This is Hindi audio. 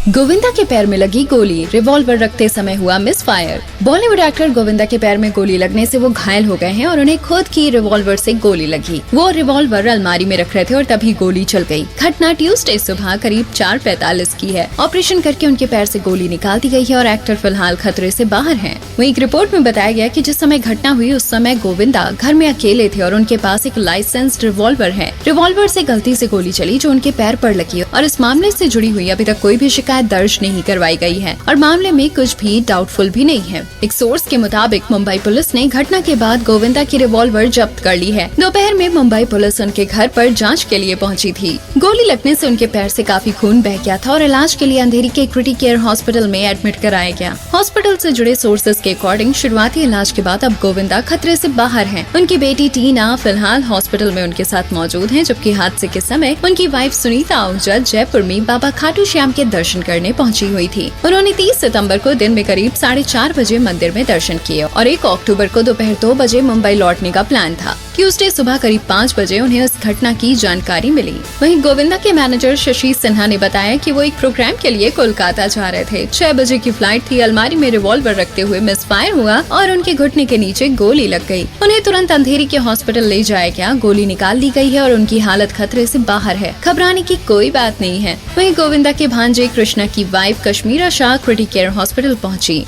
गोविंदा के पैर में लगी गोली, रिवॉल्वर रखते समय हुआ miss fire. Bollywood actor Govinda के पैर में गोली लगने से वो घायल हो गए हैं और उन्हें खुद की रिवॉल्वर से गोली लगी। वो रिवॉल्वर अलमारी में रख रहे थे और तभी गोली चल गई। घटना ट्यूसडे सुबह करीब 4:45 की है। ऑपरेशन करके उनके पैर से गोली निकाल दी गई है और एक्टर फिलहाल खतरे से बाहर हैं। वहीं एक रिपोर्ट में बताया गया कि जिस समय घटना हुई उस समय गोविंदा घर में अकेले थे और उनके पास एक लाइसेंस्ड रिवॉल्वर है। रिवॉल्वर से गलती से गोली चली जो उनके पैर पर लगी और इस मामले से जुड़ी हुई अभी तक कोई भी शिकायत दर्ज नहीं करवाई गई है और मामले में कुछ भी डाउटफुल भी नहीं है। एक सोर्स के मुताबिक मुंबई पुलिस ने घटना के बाद गोविंदा की रिवॉल्वर जब्त कर ली है। दोपहर में मुंबई पुलिस उनके घर पर जांच के लिए पहुंची थी। गोली लगने से उनके पैर से काफी खून बह गया था और इलाज के लिए अंधेरी के क्रिटी केयर हॉस्पिटल में एडमिट कराया गया। हॉस्पिटल से जुड़े सोर्सेज के अकॉर्डिंग शुरुआती इलाज के बाद अब गोविंदा खतरे से बाहर हैं। उनकी बेटी टीना फिलहाल हॉस्पिटल में उनके साथ मौजूद है, जबकि हादसे के समय उनकी वाइफ सुनीता आहूजा जयपुर में बाबा खाटू श्याम के दर्शन करने पहुंची हुई थी। उन्होंने 30 सितंबर को दिन में करीब 4:30 बजे मंदिर में दर्शन किए और 1 अक्टूबर को दोपहर 2 बजे मुंबई लौटने का प्लान था। ट्यूसडे सुबह करीब 5 बजे उन्हें इस घटना की जानकारी मिली। वहीं गोविंदा के मैनेजर शशि सिन्हा ने बताया कि वो एक प्रोग्राम के लिए कोलकाता जा रहे थे। 6 बजे की फ्लाइट थी। अलमारी में रिवॉल्वर रखते हुए मिस फायर हुआ और उनके घुटने के नीचे गोली लग गई। उन्हें तुरंत अंधेरी के हॉस्पिटल ले जाया गया। गोली निकाल दी गई है और उनकी हालत खतरे से बाहर है। घबराने की कोई बात नहीं है। वहीं गोविंदा के भांजे कृष्णा की wife Kashmira Shah क्रिटी care hospital पहुंची।